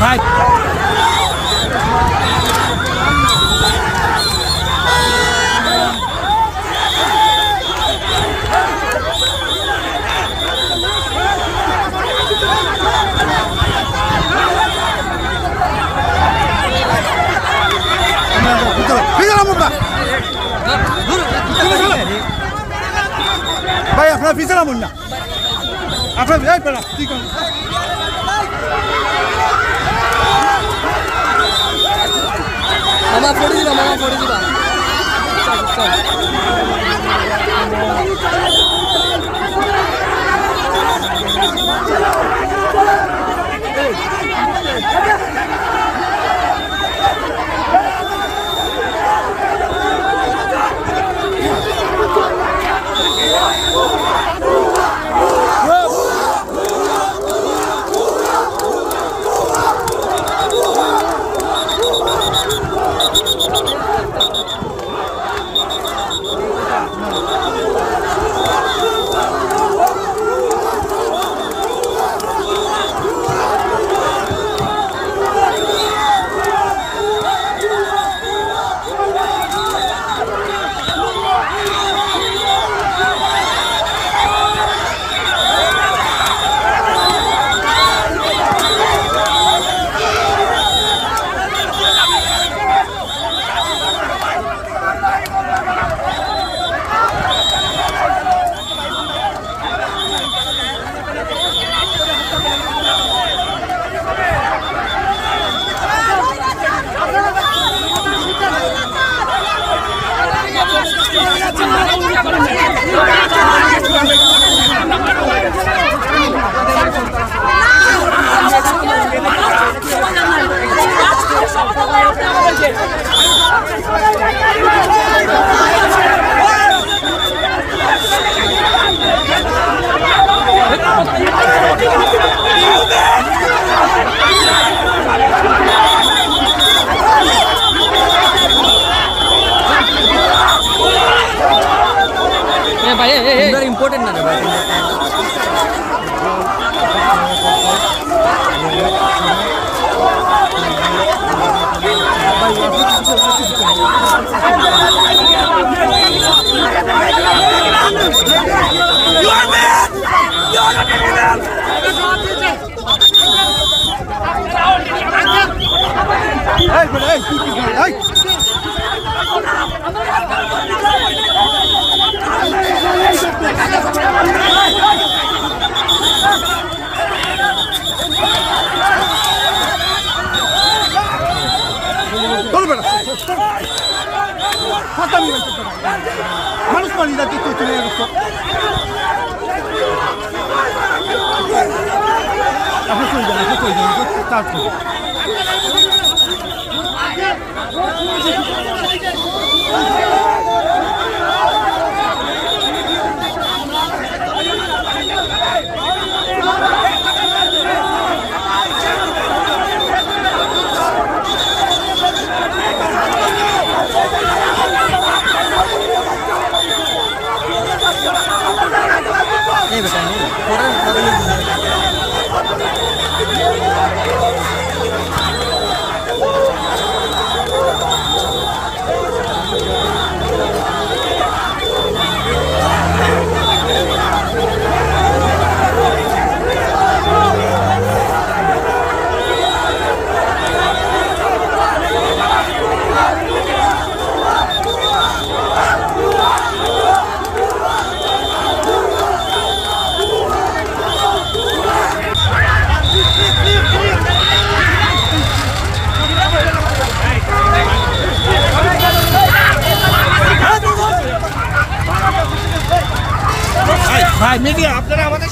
ভাই ভাই আপনার পিছনে নামুন না আপনার ঠিক আছে মামা পড়ে দিবা চল भाई इम्पोर्टेंट ना भाई মানুষ পানি যাচ্ছে তো চলে যাচ্ছে আপনি চলে যান স্টার্ট করুন नहीं बेटा नहीं थोड़ा ভাই মিডিয়া আপনারা আমাদের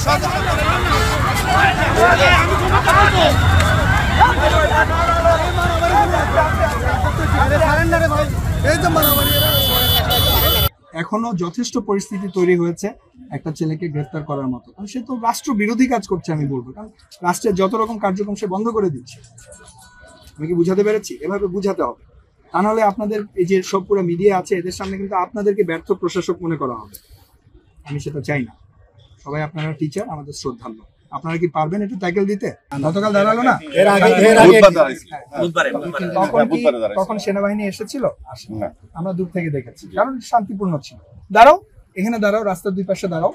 এখনো যথেষ্ট পরিস্থিতি তৈরি হয়েছে একটা ছেলেকে গ্রেফতার করার মতো, কারণ সে তো রাষ্ট্র বিরোধী কাজ করছে আমি বলবো, কারণ রাষ্ট্রের যত রকম কার্যক্রম সে বন্ধ করে দিচ্ছে। আমি কি বুঝাতে পেরেছি? এভাবে বুঝাতে হবে। তা নাহলে আপনাদের এই যে সব পুরো মিডিয়া আছে এদের সামনে কিন্তু আপনাদেরকে ব্যর্থ প্রশাসক মনে করা হবে। আমি সেটা চাই না। সবাই আপনারা টিচার, আমাদের শ্রদ্ধার্ঘ। আপনারা কি পারবেন একটু ট্যাকেল দিতে? গতকাল দাঁড়ালো না, তখন সেনাবাহিনী এসেছিল? আমরা দূর থেকে দেখেছি, কারণ শান্তিপূর্ণ ছিল। দাঁড়াও, এখানে দাঁড়াও, রাস্তার দুই পাশে দাঁড়াও।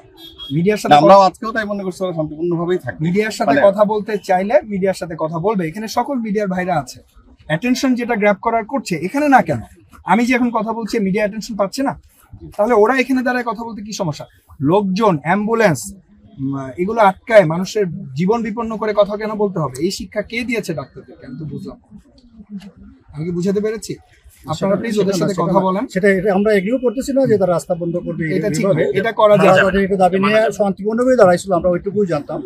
মিডিয়ার সাথে আমরাও আজকেও তাই মনে করছি শান্তিপূর্ণভাবেই থাকবে। মিডিয়ার সাথে কথা বলতে চাইলে মিডিয়ার সাথে কথা বলবে। এখানে সকল মিডিয়ার ভাইরা আছে। অ্যাটেনশন যেটা গ্র্যাব করার করছে, এখানে না কেন? আমি যে এখন কথা বলছি মিডিয়া অ্যাটেনশন পাচ্ছে না, তাহলে ওরা এখানে দাঁড়ায় কথা বলতে কি সমস্যা? লোকজন, অ্যাম্বুলেন্স এগুলো আটকায় মানুষের জীবন বিপন্ন করে কথা কেন বলতে হবে? এই শিক্ষা কে দিয়েছে ডাক্তারদেরকে? আমি তো বুঝলাম। আমি কি বুঝাতে পেরেছি? আপনারা প্লিজ ওদের সাথে কথা বলেন। সেটা আমরা এগ্রিও করতেছি না যে তারা রাস্তা বন্ধ করবে, এটা ঠিক হবে, এটা করা যায়। একটু দাবি নিয়ে শান্তিপূর্ণভাবে দাঁড়াইছিল, আমরা ওইটুকুই জানতাম।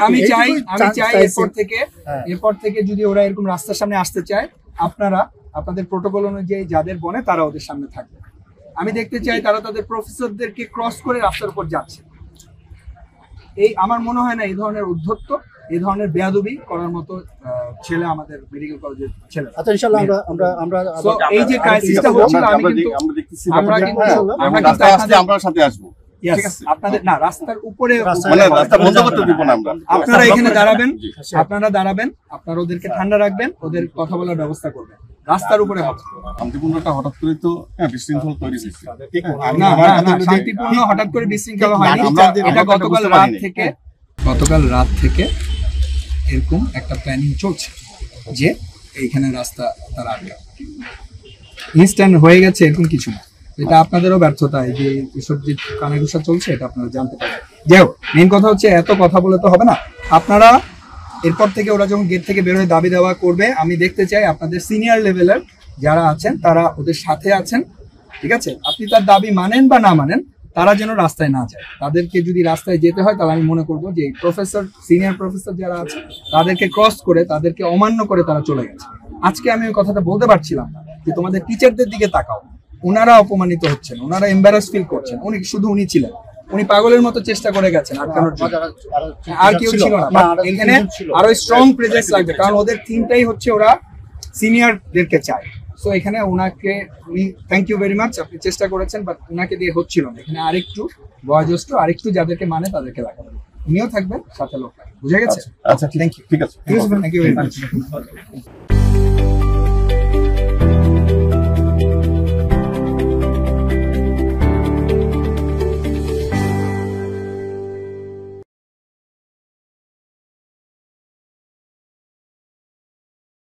আমি চাই এরপর থেকে যদি ওরা এরকম রাস্তার সামনে আসতে চায়, আপনারা আপনাদের প্রোটোকল অনুযায়ী যাদের বনে তারা ওদের সামনে থাকবে। আমি দেখতে চাই তারা তাদের প্রফেসরদেরকে ক্রস করে রাস্তার উপর যাচ্ছে। এই আমার মনে হয় না এই ধরনের উদ্ধত্ত, এই ধরনের বেয়াদবি করার মতো ছেলে আমাদের মেডিকেল কলেজের ছেলে। আচ্ছা, ইনশাআল্লাহ আমরা এই যে ক্রাইসিসটা হচ্ছিল, আমরা সাথে আসবো। আপনাদের না, রাস্তার উপরে রাস্তা বন্ধ করতে দিব না আমরা। আপনারা এখানে দাঁড়াবেন, আপনারা ওদেরকে ঠান্ডা রাখবেন, ওদের কথা বলার ব্যবস্থা করবেন। রাস্তার উপরে হবে। শান্তিপূর্ণটা হঠাৎ করে তো বিশৃঙ্খল তৈরি হয়েছে। না, শান্তিপূর্ণ হঠাৎ করে বিশৃঙ্খলা হয়নি। এটা গতকাল রাত থেকে এরকম একটা প্ল্যানিং চলছে যে এইখানে রাস্তা তারা আটকাবে। ইনস্ট্যান্ট হয়ে গেছে এরকম কিছু না। এটা আপনাদেরও ব্যর্থতা, এই যে এসব যে কানাঘুষা চলছে এটা আপনারা জানতে পারেন। যাই হোক, মেইন কথা হচ্ছে এত কথা বলে তো হবে না। আপনারা এরপর থেকে ওরা যখন গেট থেকে বের হয়ে দাবি দেওয়া করবে, আমি দেখতে চাই আপনাদের সিনিয়র লেভেলের যারা আছেন তারা ওদের সাথে আছেন। ঠিক আছে, আপনি তার দাবি মানেন বা না মানেন, তারা যেন রাস্তায় না যায়। তাদেরকে যদি রাস্তায় যেতে হয় তাহলে আমি মনে করবো যে প্রফেসর, সিনিয়র প্রফেসর যারা আছে তাদেরকে ক্রস করে, তাদেরকে অমান্য করে তারা চলে গেছে। আজকে আমি ওই কথাটা বলতে পারছিলাম না যে তোমাদের টিচারদের দিকে তাকাও, ওনারা অপমানিত হচ্ছেন, ওনারা এম্বারাস ফিল করছেন। উনি ছিলেন, উনি পাগলের মতো চেষ্টা করে গেছেন আটকানোর জন্য, আর কেউ ছিল না। এখানে আরো স্ট্রং প্রেজেন্স লাগবে, কারণ ওদের থিমটাই হচ্ছে ওরা সিনিয়রদেরকে চায়। সো এখানে উনি থ্যাংক ইউ ভেরি মাচ, আপনি চেষ্টা করেছেন, বাট ওনাকে দিয়ে হচ্ছিল না। এখানে আরেকটু বয়োজ্যেষ্ঠ, আরেকটু যাদেরকে মানে তাদেরকে লাগাবেন, উনিও থাকবেন সাথে লোক। বুঝে গেছে? আচ্ছা, থ্যাংক ইউ। ঠিক আছে, থ্যাংক ইউ ভেরি মাচ।